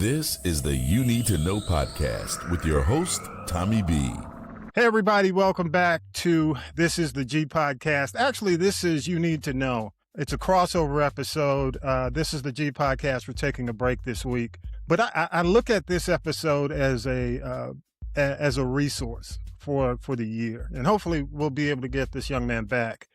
This is the You Need to Know podcast with your host, Tommy B. Hey, everybody. Welcome back to This is the G podcast. Actually, this is You Need to Know. It's a crossover episode. This is the G podcast. We're taking a break this week. But I look at this episode as a resource for the year. And hopefully we'll be able to get this young man back.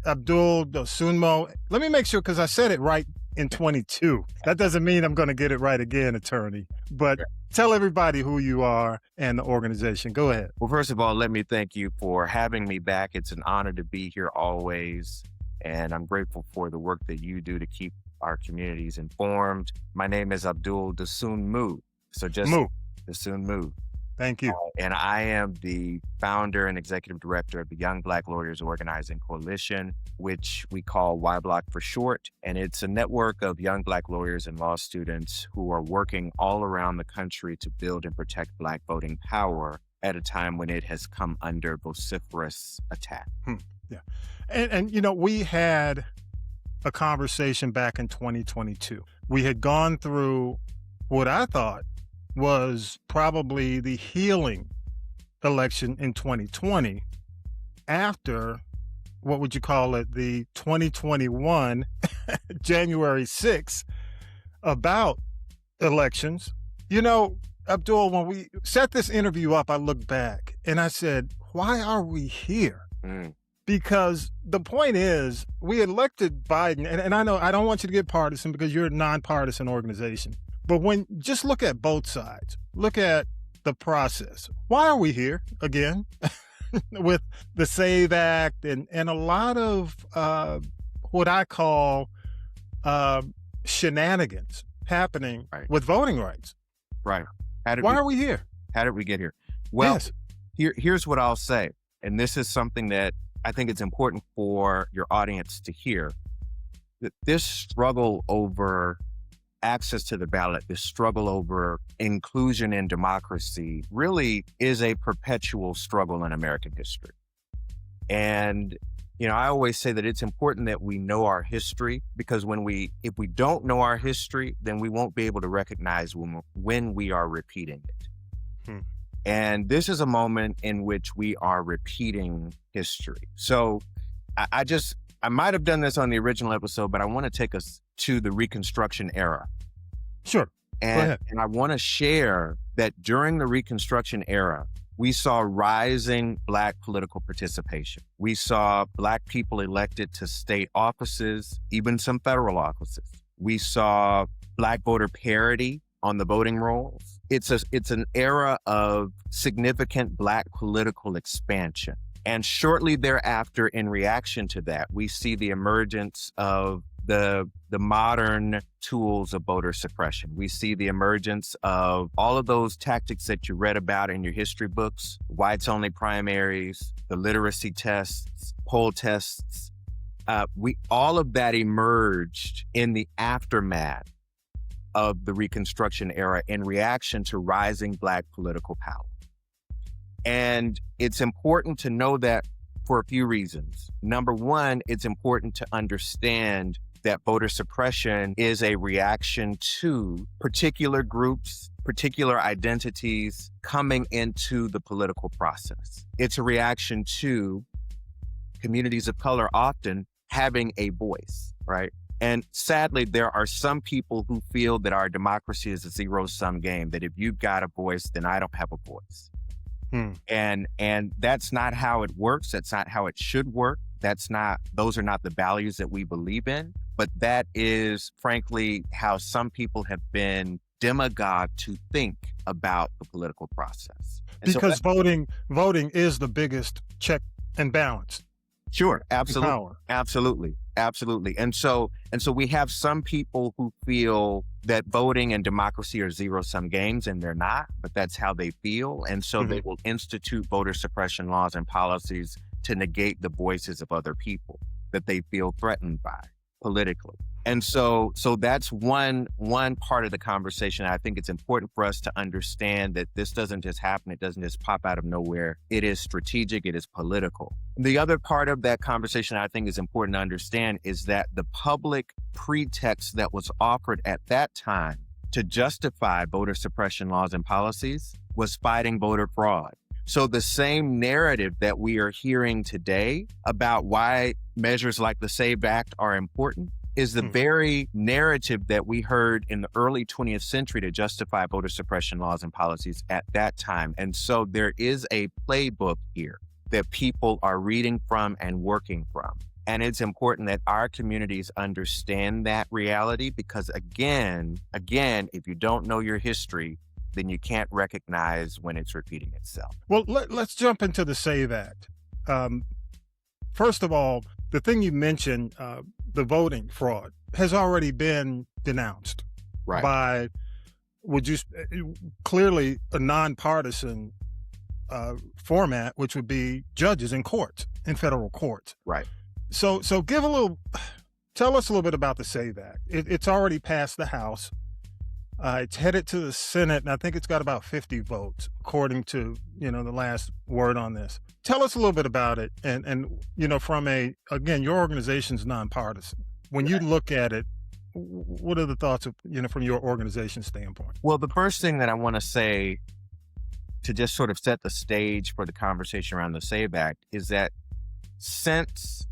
Abdul Dosunmu. Let me make sure, because I said it right in 22. That doesn't mean I'm going to get it right again, attorney. But tell everybody who you are and the organization. Go ahead. Well, first of all, let me thank you for having me back. It's an honor to be here always. And I'm grateful for the work that you do to keep our communities informed. My name is Abdul Dosunmu. So just Dosunmu. Thank you. And I am the founder and executive director of the Young Black Lawyers Organizing Coalition, which we call YBlOC for short. And it's a network of young Black lawyers and law students who are working all around the country to build and protect Black voting power at a time when it has come under vociferous attack. Yeah. And you know, we had a conversation back in 2022. We had gone through what I thought was probably the healing election in 2020 after, what would you call it, the 2021 January 6th about elections. You know, Abdul, when we set this interview up, I looked back and I said, why are we here? Because the point is, we elected Biden, and I know I don't want you to get partisan because you're a nonpartisan organization. But when just look at both sides, look at the process. Why are we here again with the SAVE Act and a lot of what I call shenanigans happening with voting rights? Right. Why are we here? How did we get here? Well, yes. Here's what I'll say. And this is something that I think it's important for your audience to hear. That this struggle over access to the ballot, this struggle over inclusion in democracy really is a perpetual struggle in American history. And, you know, I always say that it's important that we know our history, because if we don't know our history, then we won't be able to recognize when we are repeating it. And this is a moment in which we are repeating history. So I might have done this on the original episode, but I want to take us to the Reconstruction era. Sure. And I want to share that during the Reconstruction era, we saw rising Black political participation. We saw Black people elected to state offices, even some federal offices. We saw Black voter parity on the voting rolls. It's an era of significant Black political expansion. And shortly thereafter, in reaction to that, we see the emergence of the modern tools of voter suppression. We see the emergence of all of those tactics that you read about in your history books, whites-only primaries, the literacy tests, poll tests. All of that emerged in the aftermath of the Reconstruction era in reaction to rising Black political power. And it's important to know that for a few reasons. Number one, it's important to understand that voter suppression is a reaction to particular groups, particular identities coming into the political process. It's a reaction to communities of color often having a voice, right? And sadly, there are some people who feel that our democracy is a zero-sum game, that if you've got a voice, then I don't have a voice. And that's not how it works. That's not how it should work. Those are not the values that we believe in. But that is, frankly, how some people have been demagogued to think about the political process. And because voting is the biggest check and balance. Sure, absolutely. Power. Absolutely. And so we have some people who feel that voting and democracy are zero-sum games, and they're not, but that's how they feel. And so they will institute voter suppression laws and policies to negate the voices of other people that they feel threatened by politically. And so that's one part of the conversation. I think it's important for us to understand that this doesn't just happen. It doesn't just pop out of nowhere. It is strategic. It is political. The other part of that conversation I think is important to understand is that the public pretext that was offered at that time to justify voter suppression laws and policies was fighting voter fraud. So the same narrative that we are hearing today about why measures like the SAVE Act are important is the very narrative that we heard in the early 20th century to justify voter suppression laws and policies at that time. And so there is a playbook here that people are reading from and working from. And it's important that our communities understand that reality because again, if you don't know your history, then you can't recognize when it's repeating itself. Well, let's jump into the SAVE Act. First of all, the thing you mentioned, the voting fraud, has already been denounced by, clearly a nonpartisan format, which would be judges in courts, in federal courts. Right. So tell us a little bit about the SAVE Act. It's already passed the House. It's headed to the Senate, and I think it's got about 50 votes, according to, the last word on this. Tell us a little bit about it. And from your organization's nonpartisan. When you look at it, what are the thoughts of, from your organization standpoint? Well, the first thing that I want to say to just sort of set the stage for the conversation around the SAVE Act is that since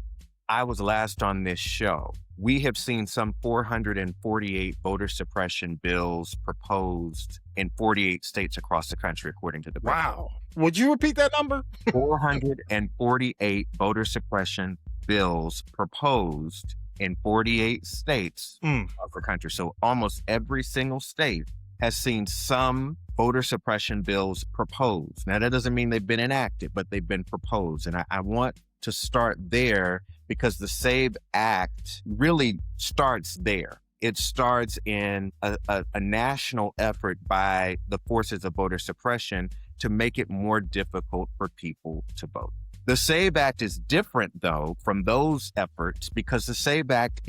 I was last on this show, we have seen some 448 voter suppression bills proposed in 48 states across the country, according to the bill. Wow. Would you repeat that number? 448 voter suppression bills proposed in 48 states of the country. So almost every single state has seen some voter suppression bills proposed. Now, that doesn't mean they've been enacted, but they've been proposed. And I want to start there because the SAVE Act really starts there. It starts in a national effort by the forces of voter suppression to make it more difficult for people to vote. The SAVE Act is different, though, from those efforts because the SAVE Act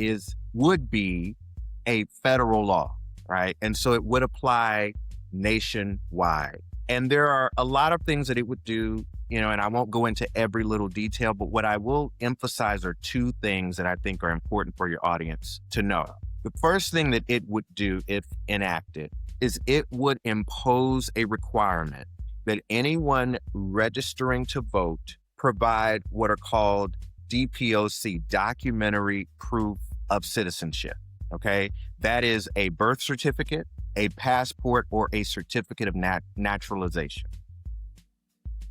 would be a federal law, right? And so it would apply nationwide. And there are a lot of things that it would do, and I won't go into every little detail, but what I will emphasize are two things that I think are important for your audience to know. The first thing that it would do, if enacted, is it would impose a requirement that anyone registering to vote provide what are called DPOC, documentary proof of citizenship, okay? That is a birth certificate, a passport, or a certificate of naturalization.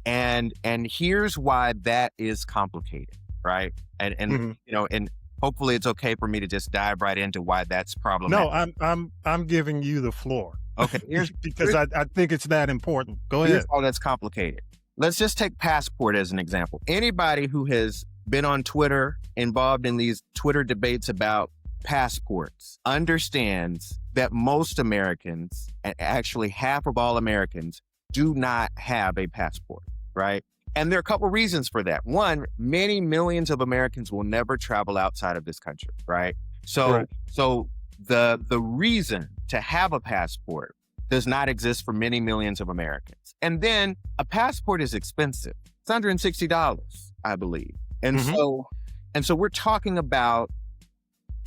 And here's why that is complicated, right? And hopefully it's okay for me to just dive right into why that's problematic. No, I'm giving you the floor. Okay, because I think it's that important. Go ahead. Here's how that's complicated. Let's just take passport as an example. Anybody who has been on Twitter, involved in these Twitter debates about passports, understands that most Americans, and actually half of all Americans, do not have a passport, right? And there are a couple reasons for that. One, many millions of Americans will never travel outside of this country, right? So the reason to have a passport does not exist for many millions of Americans. And then a passport is expensive. It's $160, I believe. And so we're talking about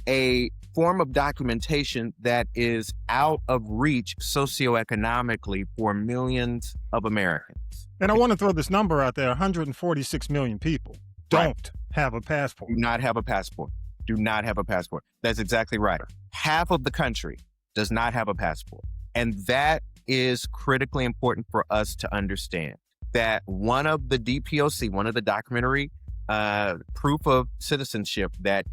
a form of documentation that is out of reach socioeconomically for millions of Americans. And I want to throw this number out there. 146 million people don't have a passport. Do not have a passport. Do not have a passport. That's exactly right. Half of the country does not have a passport. And that is critically important for us to understand that one of the DPOC, one of the documentary proof of citizenship that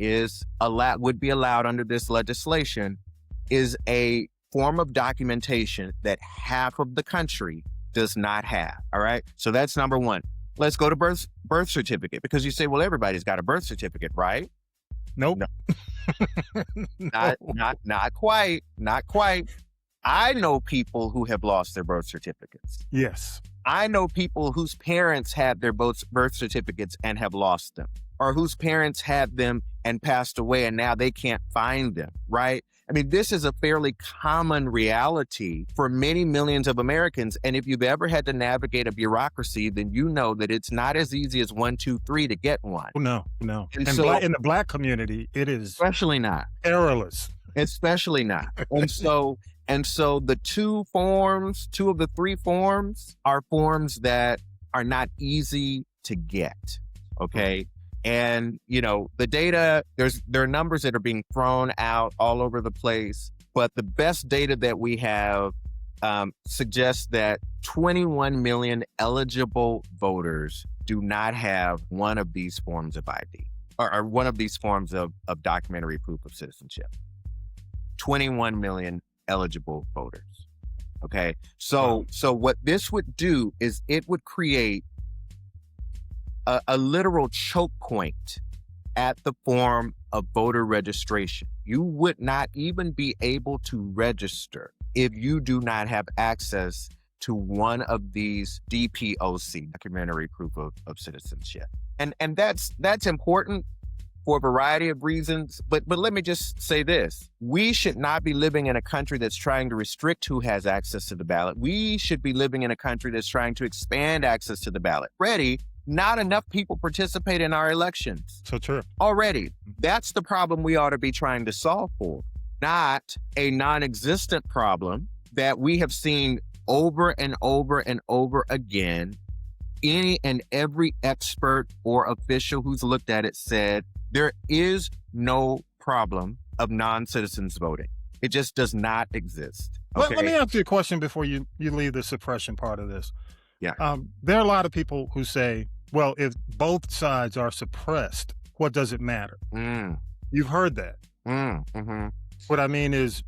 would be allowed under this legislation is a form of documentation that half of the country does not have. All right. So that's number one. Let's go to birth certificate, because you say, well, everybody's got a birth certificate, right? Nope. No. Not quite. I know people who have lost their birth certificates. Yes. I know people whose parents had their birth certificates and have lost them, or whose parents had them and passed away and now they can't find them, right? I mean, this is a fairly common reality for many millions of Americans. And if you've ever had to navigate a bureaucracy, then you know that it's not as easy as 1, 2, 3 to get one. No. And so, in the Black community, it is especially not perilous. Especially not. And so And so the two of the three forms are forms that are not easy to get. Okay. And, the data, there are numbers that are being thrown out all over the place, but the best data that we have suggests that 21 million eligible voters do not have one of these forms of ID or one of these forms of documentary proof of citizenship. 21 million eligible voters. Okay. So what this would do is it would create a literal choke point at the form of voter registration. You would not even be able to register if you do not have access to one of these DPOC, documentary proof of citizenship. And that's important for a variety of reasons. But let me just say this. We should not be living in a country that's trying to restrict who has access to the ballot. We should be living in a country that's trying to expand access to the ballot. Not enough people participate in our elections. So true. Already. That's the problem we ought to be trying to solve for, not a non-existent problem that we have seen over and over and over again. Any and every expert or official who's looked at it said there is no problem of non-citizens voting. It just does not exist. Okay? Let me ask you a question before you leave the suppression part of this. Yeah. There are a lot of people who say, well, if both sides are suppressed, what does it matter? You've heard that. Mm-hmm. What I mean is,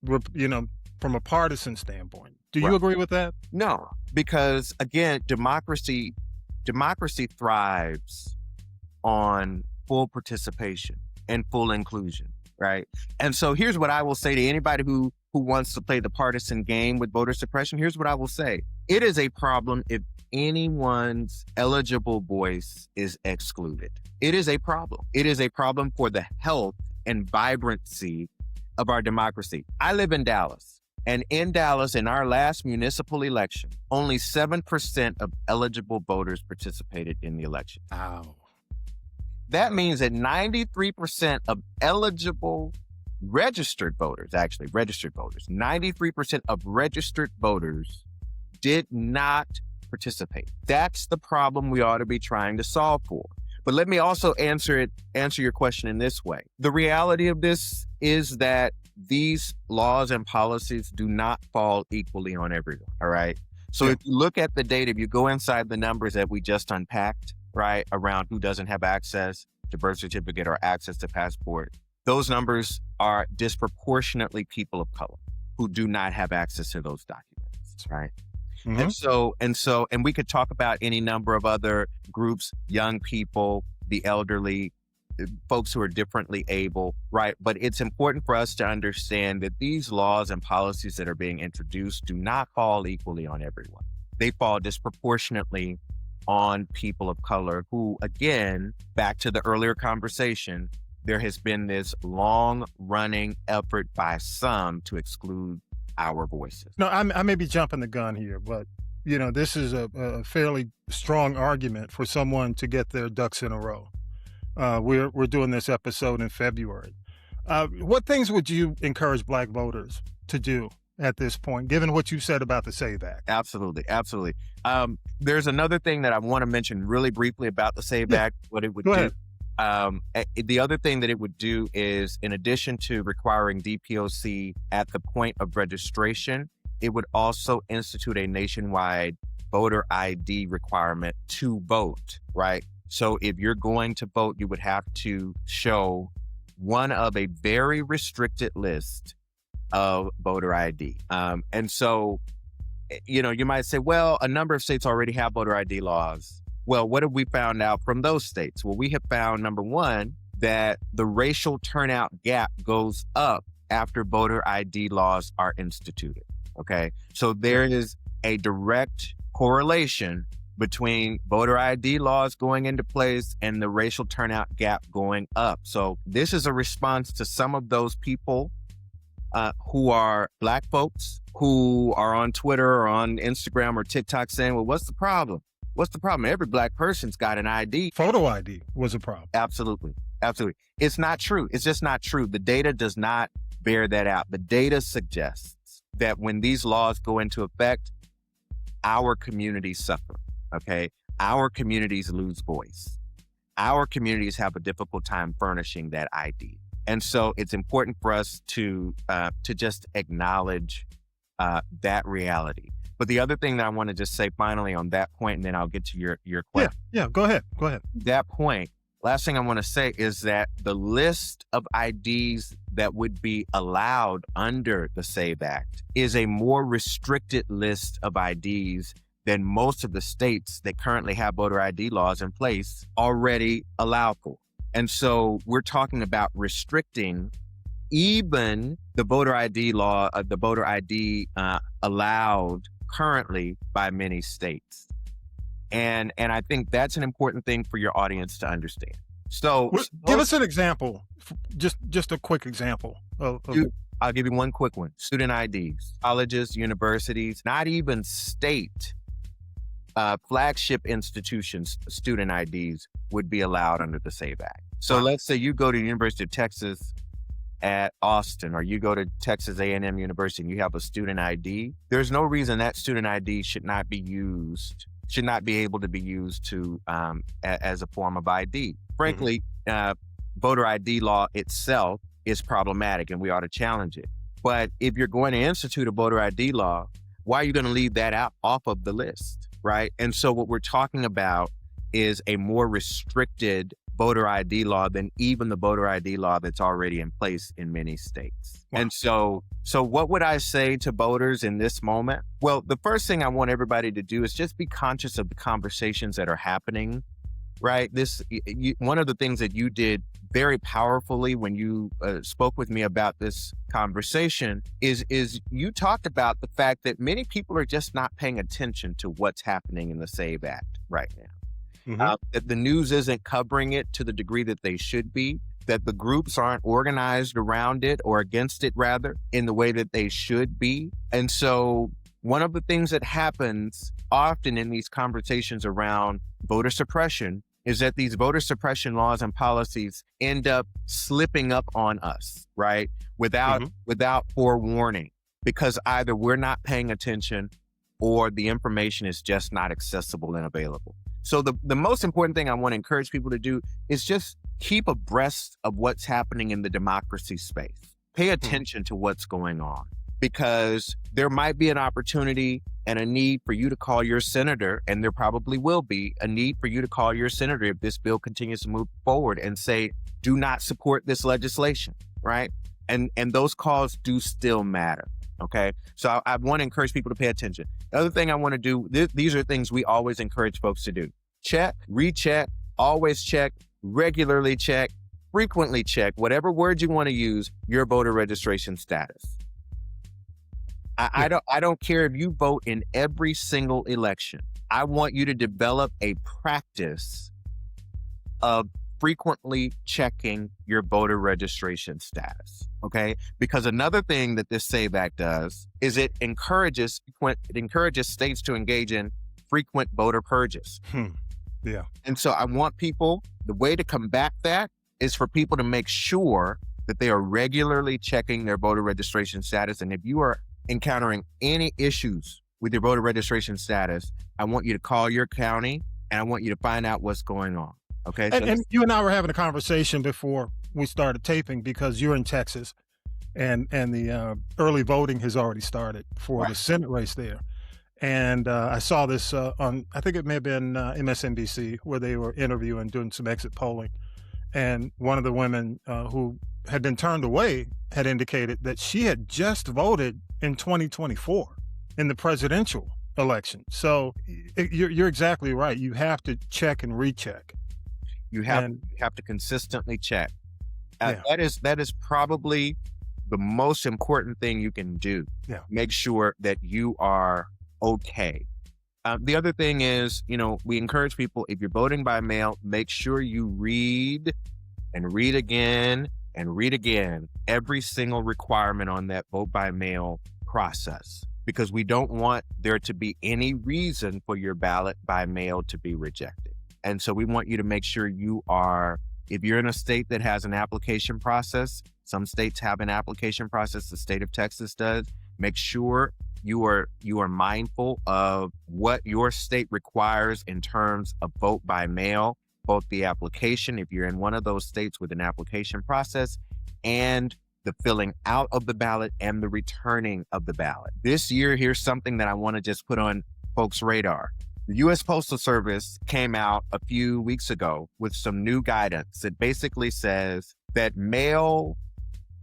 from a partisan standpoint, do you agree with that? No, because again, democracy thrives on full participation and full inclusion, right? And so here's what I will say to anybody who wants to play the partisan game with voter suppression. Here's what I will say. It is a problem if anyone's eligible voice is excluded. It is a problem. It is a problem for the health and vibrancy of our democracy. I live in Dallas, and in Dallas, in our last municipal election, only 7% of eligible voters participated in the election. Wow. That means that 93% of eligible registered voters, 93% of registered voters did not participate. That's the problem we ought to be trying to solve for. But let me also answer your question in this way. The reality of this is that these laws and policies do not fall equally on everyone, all right? So if you look at the data, if you go inside the numbers that we just unpacked, right, around who doesn't have access to birth certificate or access to passport, those numbers are disproportionately people of color who do not have access to those documents, right? Mm-hmm. And we could talk about any number of other groups, young people, the elderly, folks who are differently able, right? But it's important for us to understand that these laws and policies that are being introduced do not fall equally on everyone. They fall disproportionately on people of color who, again, back to the earlier conversation, there has been this long-running effort by some to exclude our voices. No, I may be jumping the gun here, but, this is a fairly strong argument for someone to get their ducks in a row. We're doing this episode in February. What things would you encourage Black voters to do at this point, given what you said about the SAVE Act? Absolutely. There's another thing that I want to mention really briefly about the SAVE Act, what it would do. Ahead. The other thing that it would do is, in addition to requiring DPOC at the point of registration, it would also institute a nationwide voter ID requirement to vote, right? So if you're going to vote, you would have to show one of a very restricted list of voter ID. And so, you might say, well, a number of states already have voter ID laws. Well, what have we found out from those states? Well, we have found, number one, that the racial turnout gap goes up after voter ID laws are instituted, okay? So there is a direct correlation between voter ID laws going into place and the racial turnout gap going up. So this is a response to some of those people who are Black folks who are on Twitter or on Instagram or TikTok saying, well, what's the problem? What's the problem? Every Black person's got an ID. Photo ID was a problem. Absolutely. It's not true. It's just not true. The data does not bear that out. The data suggests that when these laws go into effect, our communities suffer, okay? Our communities lose voice. Our communities have a difficult time furnishing that ID. And so it's important for us to just acknowledge that reality. But the other thing that I want to just say finally on that point, and then I'll get to your question. Yeah, go ahead. That point, last thing I want to say is that the list of IDs that would be allowed under the SAVE Act is a more restricted list of IDs than most of the states that currently have voter ID laws in place already allow for. And so we're talking about restricting even the voter ID law, the voter ID allowed currently by many states. And I think that's an important thing for your audience to understand. So give us an example, just a quick example. I'll give you one quick one. Student IDs, colleges, universities, not even state flagship institutions, student IDs would be allowed under the SAVE Act. So let's say you go to the University of Texas at Austin, or you go to Texas A&M University and you have a student ID. There's no reason that student ID should not be able to be used to as a form of ID. Frankly, voter ID law itself is problematic and we ought to challenge it. But if you're going to institute a voter ID law, why are you going to leave that out off of the list, right? And so what we're talking about is a more restricted voter ID law than even the voter ID law that's already in place in many states. Wow. And so what would I say to voters in this moment? Well, the first thing I want everybody to do is just be conscious of the conversations that are happening, right? One of the things that you did very powerfully when you spoke with me about this conversation is you talked about the fact that many people are just not paying attention to what's happening in the SAVE Act right now. That the news isn't covering it to the degree that they should be, that the groups aren't organized around it or against it, rather, in the way that they should be. And so one of the things that happens often in these conversations around voter suppression is that these voter suppression laws and policies end up slipping up on us, right? Without forewarning, because either we're not paying attention or the information is just not accessible and available. So the most important thing I want to encourage people to do is just keep abreast of what's happening in the democracy space. Pay attention to what's going on, because there might be an opportunity and a need for you to call your senator, and there probably will be a need for you to call your senator if this bill continues to move forward and say, do not support this legislation, right? And those calls do still matter. Okay. So I want to encourage people to pay attention. The other thing I want to do, these are things we always encourage folks to do. Check, recheck, always check, regularly check, frequently check, whatever word you want to use, your voter registration status. I don't care if you vote in every single election. I want you to develop a practice of frequently checking your voter registration status, okay? Because another thing that this SAVE Act does is it encourages states to engage in frequent voter purges. Yeah. And so I want people, the way to combat that is for people to make sure that they are regularly checking their voter registration status. And if you are encountering any issues with your voter registration status, I want you to call your county and I want you to find out what's going on. Okay. And you and I were having a conversation before we started taping, because you're in Texas and the early voting has already started for the Senate race there. And I saw this on, I think it may have been MSNBC, where they were interviewing, doing some exit polling. And one of the women who had been turned away had indicated that she had just voted in 2024 in the presidential election. So you're exactly right. You have to check and recheck. You have to consistently check. That is probably the most important thing you can do. Yeah. Make sure that you are okay. The other thing is, we encourage people, if you're voting by mail, make sure you read and read again and read again every single requirement on that vote by mail process, because we don't want there to be any reason for your ballot by mail to be rejected. And so we want you to make sure you are, if you're in a state that has an application process, Some states have an application process. The state of Texas does. Make sure you are mindful of what your state requires in terms of vote by mail, both the application, if you're in one of those states with an application process, and the filling out of the ballot and the returning of the ballot. This year, here's something that I want to just put on folks' radar. The U.S. Postal Service came out a few weeks ago with some new guidance that basically says that mail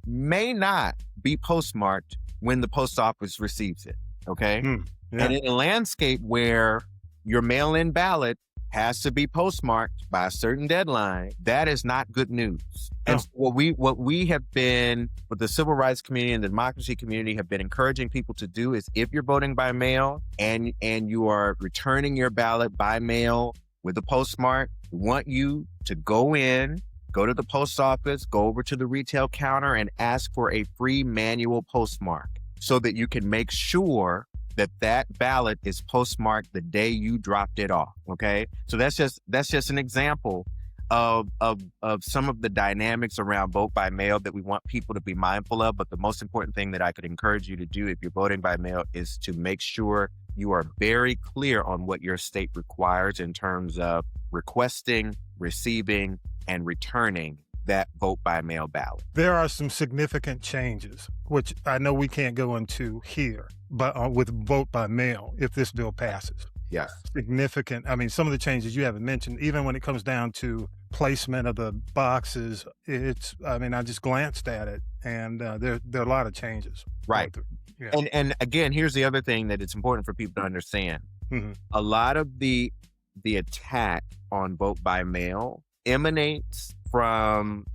may not be postmarked when the post office receives it, okay? Yeah. And in a landscape where your mail-in ballot has to be postmarked by a certain deadline, that is not good news. And so what we have been, with the civil rights community and the democracy community, have been encouraging people to do is, if you're voting by mail and you are returning your ballot by mail with a postmark, we want you to go to the post office, go over to the retail counter and ask for a free manual postmark so that you can make sure that ballot is postmarked the day you dropped it off. Okay. So that's just an example of some of the dynamics around vote by mail that we want people to be mindful of. But the most important thing that I could encourage you to do if you're voting by mail is to make sure you are very clear on what your state requires in terms of requesting, receiving, and returning that vote by mail ballot. There are some significant changes, which I know we can't go into here, but with vote by mail, if this bill passes. Yes. Significant. I mean, some of the changes you haven't mentioned, even when it comes down to placement of the boxes, I just glanced at it, and there are a lot of changes. Right. Yeah. And again, here's the other thing that it's important for people to understand. Mm-hmm. A lot of the attack on vote by mail emanates from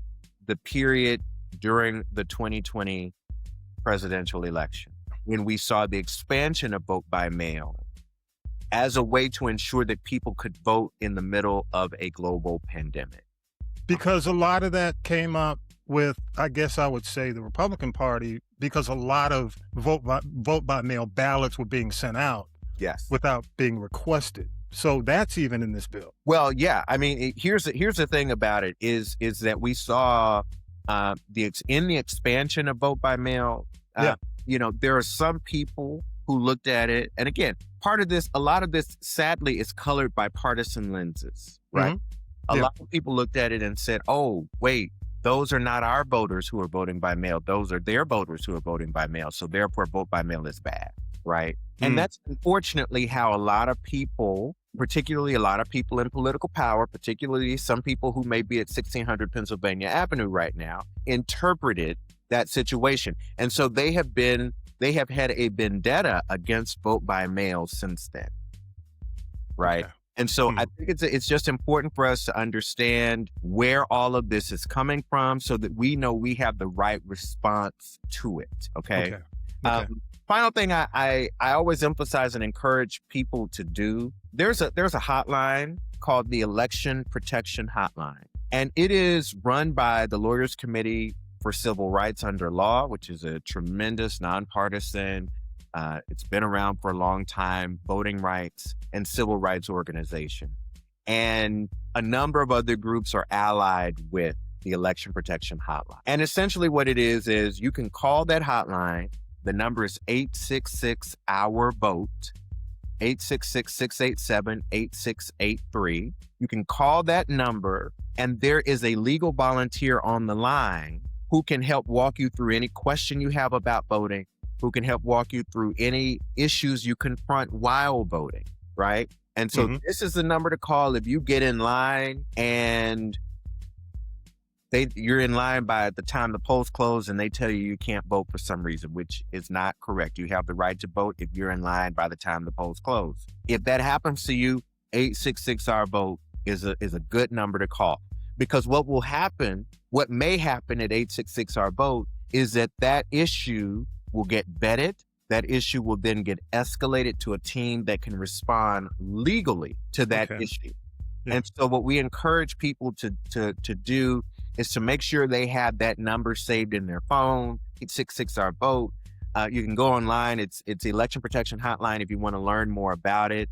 the period during the 2020 presidential election, when we saw the expansion of vote by mail as a way to ensure that people could vote in the middle of a global pandemic. Because a lot of that came up with, I guess I would say, the Republican Party, because a lot of vote by mail ballots were being sent out. Yes. Without being requested. So that's even in this bill. Well, yeah. I mean, here's the thing about it is that we saw in the expansion of vote by mail, there are some people who looked at it. And again, a lot of this, sadly, is colored by partisan lenses, right? Mm-hmm. A lot of people looked at it and said, oh, wait, those are not our voters who are voting by mail. Those are their voters who are voting by mail. So therefore, vote by mail is bad, right? And that's unfortunately how a lot of people, particularly a lot of people in political power, particularly some people who may be at 1600 Pennsylvania Avenue right now, interpreted that situation. And so they have had a vendetta against vote by mail since then, right? Okay. And so I think it's just important for us to understand where all of this is coming from so that we know we have the right response to it, okay? Final thing I always emphasize and encourage people to do, there's a hotline called the Election Protection Hotline. And it is run by the Lawyers Committee for Civil Rights Under Law, which is a tremendous nonpartisan, it's been around for a long time, voting rights and civil rights organization. And a number of other groups are allied with the Election Protection Hotline. And essentially what it is you can call that hotline. The number is 866-OUR-VOTE, 866-687-8683. You can call that number, and there is a legal volunteer on the line who can help walk you through any question you have about voting, who can help walk you through any issues you confront while voting, right? And so this is the number to call if you get in line and you're in line by the time the polls close and they tell you can't vote for some reason, which is not correct. You have the right to vote if you're in line by the time the polls close. If that happens to you, 866-OUR-VOTE is a good number to call. Because what may happen at 866-OUR-VOTE is that issue will get vetted. That issue will then get escalated to a team that can respond legally to that issue. Yeah. And so what we encourage people to do is to make sure they have that number saved in their phone, 866-OUR-VOTE. You can go online. It's the Election Protection Hotline if you want to learn more about it.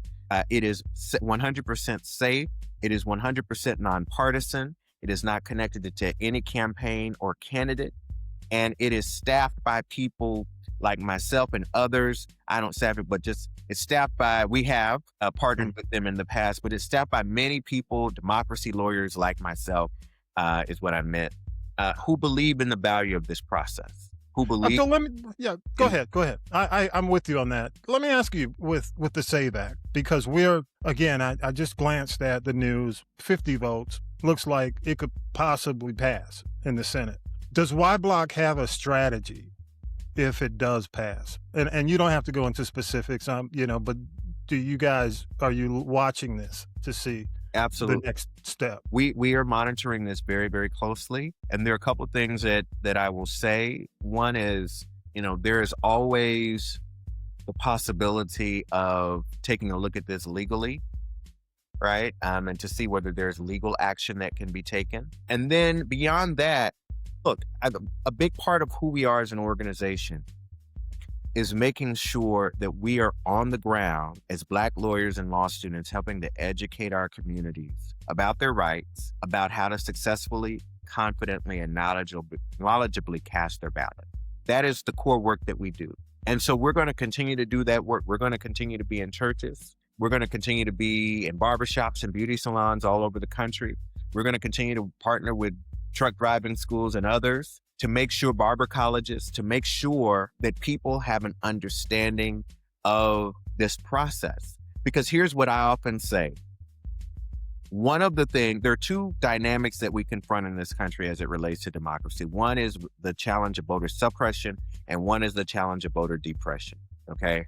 It is 100% safe. It is 100% nonpartisan. It is not connected to any campaign or candidate. And it is staffed by people like myself and others. I don't staff it, but just it's staffed by, we have partnered with them in the past, but it's staffed by many people, democracy lawyers like myself, is what I meant, who believe in the value of this process, who believe. So go ahead. I'm with you on that. Let me ask you with the SAVE Act, because I just glanced at the news, 50 votes, looks like it could possibly pass in the Senate. Does YBlOC have a strategy if it does pass? And you don't have to go into specifics, but are you watching this to see Absolutely the next step? We are monitoring this very, very closely. And there are a couple of things that I will say. One is, there is always the possibility of taking a look at this legally, right? And to see whether there's legal action that can be taken. And then beyond that, look, a big part of who we are as an organization is making sure that we are on the ground as Black lawyers and law students, helping to educate our communities about their rights, about how to successfully, confidently, and knowledgeably cast their ballot. That is the core work that we do. And so we're going to continue to do that work. We're going to continue to be in churches. We're going to continue to be in barbershops and beauty salons all over the country. We're going to continue to partner with truck driving schools and others to make sure, barber colleges, to make sure that people have an understanding of this process. Because here's what I often say. There are two dynamics that we confront in this country as it relates to democracy. One is the challenge of voter suppression, and one is the challenge of voter depression, okay?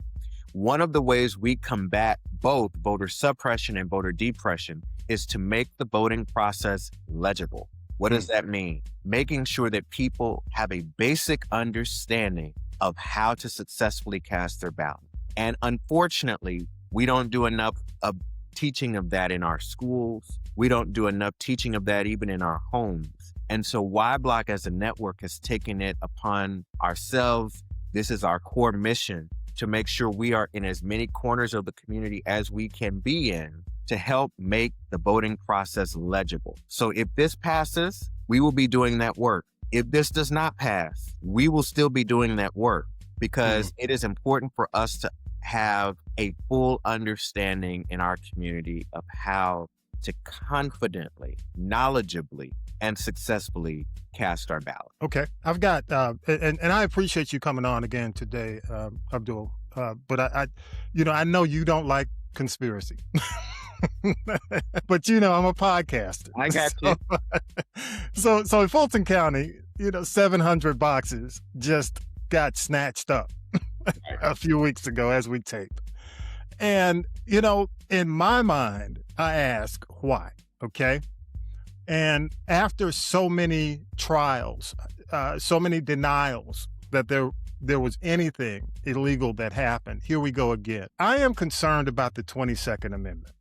One of the ways we combat both voter suppression and voter depression is to make the voting process legible. What does that mean? Making sure that people have a basic understanding of how to successfully cast their ballot. And unfortunately, we don't do enough of teaching of that in our schools. We don't do enough teaching of that even in our homes. And so YBlOC as a network has taken it upon ourselves. This is our core mission, to make sure we are in as many corners of the community as we can be in, to help make the voting process legible. So if this passes, we will be doing that work. If this does not pass, we will still be doing that work, because it is important for us to have a full understanding in our community of how to confidently, knowledgeably, and successfully cast our ballot. Okay. I've got, and I appreciate you coming on again today, Abdul, but I know you don't like conspiracy. But I'm a podcaster. I got you. So in Fulton County, 700 boxes just got snatched up a few weeks ago as we taped. And, in my mind, I ask why, okay? And after so many trials, so many denials that there was anything illegal that happened, here we go again. I am concerned about the 22nd Amendment.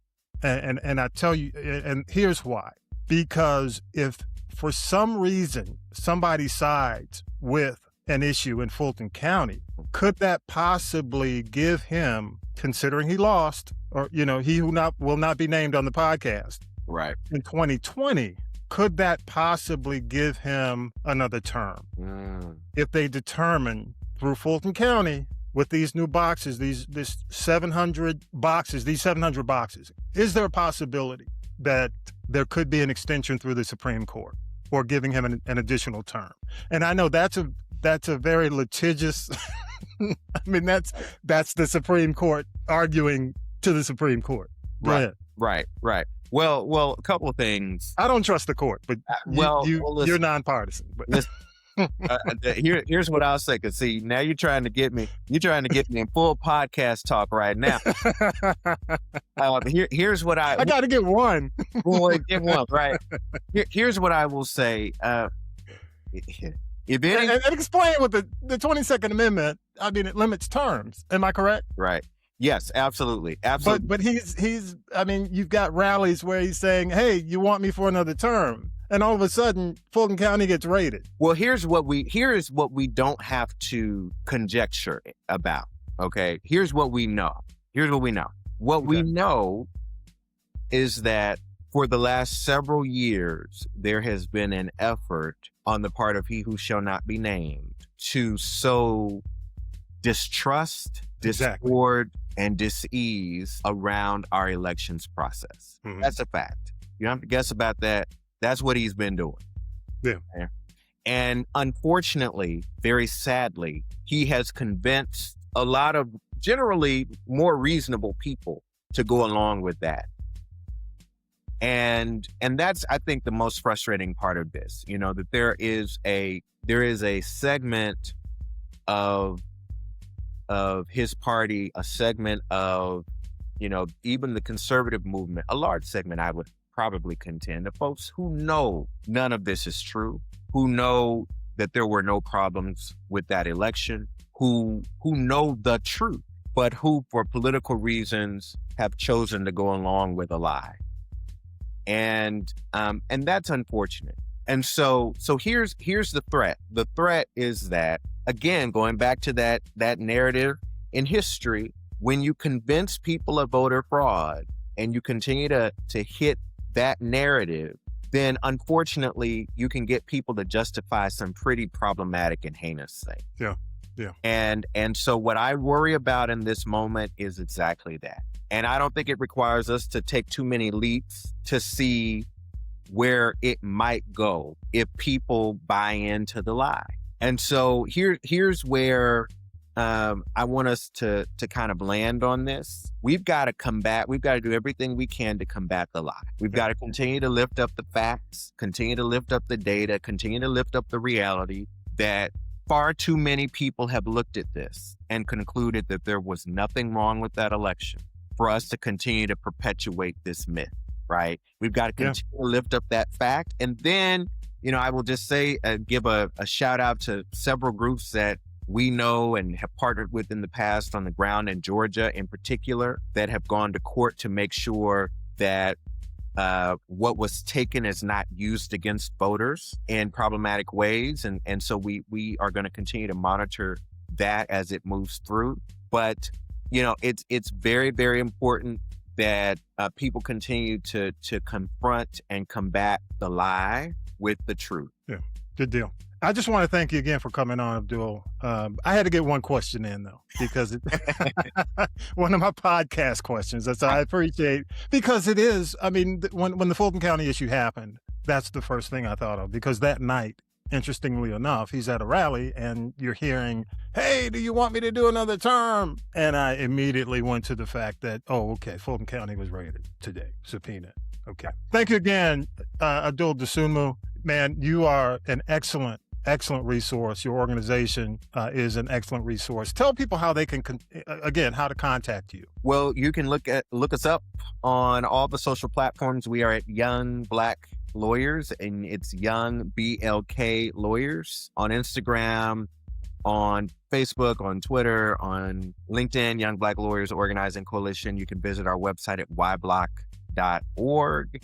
And I tell you, and here's why. Because if for some reason somebody sides with an issue in Fulton County, could that possibly give him, considering he lost, or, he who will not be named on the podcast, right, in 2020, could that possibly give him another term? If they determine through Fulton County with these new boxes, these 700 boxes, is there a possibility that there could be an extension through the Supreme Court or giving him an additional term? And I know that's a very litigious, I mean, that's the Supreme Court arguing to the Supreme Court. Go ahead. Right. Well, a couple of things. I don't trust the court, but you're nonpartisan. But. Listen, here's what I'll say. Cause see, now you're trying to get me in full podcast talk right now. Here's what I got to get one. Get one, right? Here's what I will say. If any, and explain what the 22nd Amendment, I mean, it limits terms. Am I correct? Right. Yes, absolutely. But he's I mean, you've got rallies where he's saying, hey, you want me for another term. And all of a sudden, Fulton County gets raided. Well, here's what we don't have to conjecture about, okay? Here's what we know. What we know is that for the last several years, there has been an effort on the part of he who shall not be named to sow distrust, discord, and dis-ease around our elections process. Mm-hmm. That's a fact. You don't have to guess about that. That's what he's been doing. Yeah. And unfortunately, very sadly, he has convinced a lot of generally more reasonable people to go along with that. And that's, I think, the most frustrating part of this, that there is a segment of his party, a segment of, even the conservative movement, a large segment, I would probably contend, of folks who know none of this is true, who know that there were no problems with that election, who know the truth, but who, for political reasons, have chosen to go along with a lie. And that's unfortunate. And so here's the threat. The threat is that, again, going back to that narrative in history, when you convince people of voter fraud and you continue to hit that narrative, then unfortunately you can get people to justify some pretty problematic and heinous things. Yeah. And so what I worry about in this moment is exactly that. And I don't think it requires us to take too many leaps to see where it might go if people buy into the lie. And so here's where I want us to kind of land on this. We've got to do everything we can to combat the lie. We've got to continue to lift up the facts, continue to lift up the data, continue to lift up the reality that far too many people have looked at this and concluded that there was nothing wrong with that election for us to continue to perpetuate this myth, right? We've got to continue to lift up that fact. And then, I will just say, give a shout out to several groups that we know and have partnered with in the past on the ground in Georgia in particular that have gone to court to make sure that what was taken is not used against voters in problematic ways. And so we are going to continue to monitor that as it moves through. But, it's very, very important that people continue to confront and combat the lie with the truth. Yeah, good deal. I just want to thank you again for coming on, Abdul. I had to get one question in, though, because one of my podcast questions. That's I appreciate, because it is, when the Fulton County issue happened, that's the first thing I thought of, because that night, interestingly enough, he's at a rally and you're hearing, hey, do you want me to do another term? And I immediately went to the fact that, Fulton County was raided today, subpoenaed. Okay. Thank you again, Abdul Dosunmu. Man, you are an excellent resource. Your organization is an excellent resource. Tell people how they can, how to contact you. Well, you can look us up on all the social platforms. We are at Young Black Lawyers, and it's Young BLK Lawyers on Instagram, on Facebook, on Twitter, on LinkedIn, Young Black Lawyers Organizing Coalition. You can visit our website at YBlOC.org.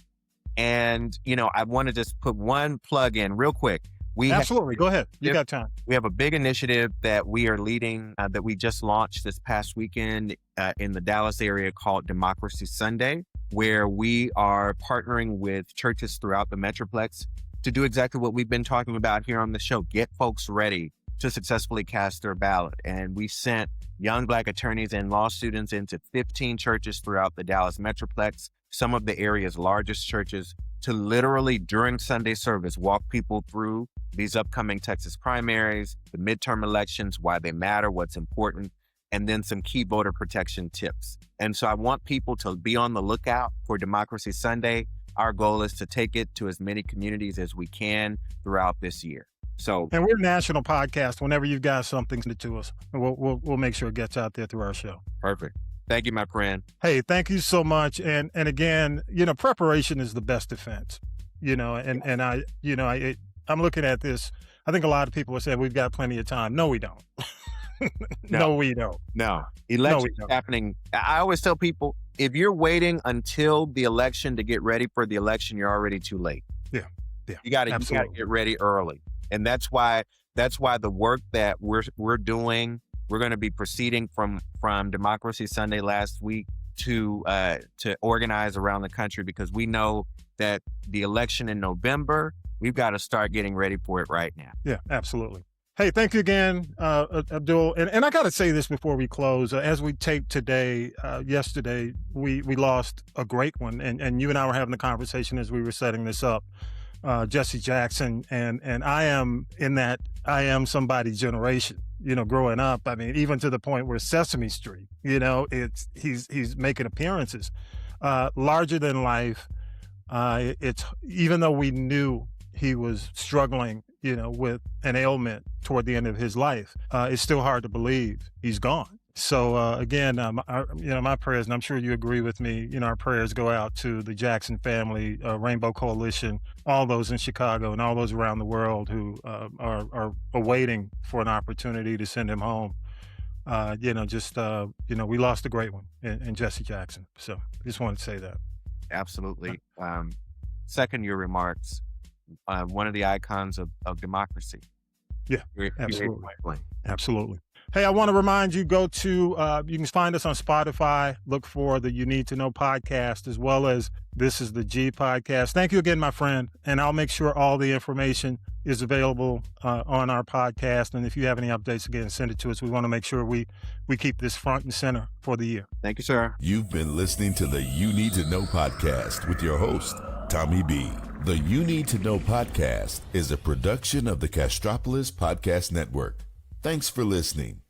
And, I want to just put one plug in real quick. Absolutely. Go ahead. You got time. We have a big initiative that we are leading that we just launched this past weekend in the Dallas area called Democracy Sunday, where we are partnering with churches throughout the Metroplex to do exactly what we've been talking about here on the show, get folks ready to successfully cast their ballot. And we sent young Black attorneys and law students into 15 churches throughout the Dallas Metroplex, some of the area's largest churches, to literally during Sunday service, walk people through these upcoming Texas primaries, the midterm elections, why they matter, what's important, and then some key voter protection tips. And so I want people to be on the lookout for Democracy Sunday. Our goal is to take it to as many communities as we can throughout this year. And we're a national podcast. Whenever you've got something to us, we'll make sure it gets out there through our show. Perfect. Thank you, my friend. Hey, thank you so much. And again, preparation is the best defense. I'm looking at this. I think a lot of people are saying we've got plenty of time. No, we don't. No, we don't. No. Election happening. I always tell people, if you're waiting until the election to get ready for the election, you're already too late. Yeah. You got to get ready early. And that's why the work that we're doing, we're going to be proceeding from Democracy Sunday last week to organize around the country, because we know that the election in November We've got to start getting ready for it right now. Yeah, absolutely. Hey, thank you again, Abdul. And I got to say this before we close. As we taped today, yesterday, we lost a great one. And you and I were having a conversation as we were setting this up. Jesse Jackson. And I am in that I am somebody's generation, growing up. I mean, even to the point where Sesame Street, he's making appearances. Larger than life. It's even though we knew he was struggling, with an ailment toward the end of his life, it's still hard to believe he's gone. So again, my prayers, and I'm sure you agree with me, our prayers go out to the Jackson family, Rainbow Coalition, all those in Chicago and all those around the world who are awaiting for an opportunity to send him home. We lost a great one in Jesse Jackson. So I just wanted to say that. Absolutely. Second, your remarks, one of the icons of democracy. Yeah, absolutely. Absolutely. Hey, I want to remind you, you can find us on Spotify, look for the You Need to Know podcast, as well as This is the G podcast. Thank you again, my friend. And I'll make sure all the information is available on our podcast. And if you have any updates, again, send it to us. We want to make sure we keep this front and center for the year. Thank you, sir. You've been listening to the You Need to Know podcast with your host, Tommy B. The You Need to Know podcast is a production of the Castropolis Podcast Network. Thanks for listening.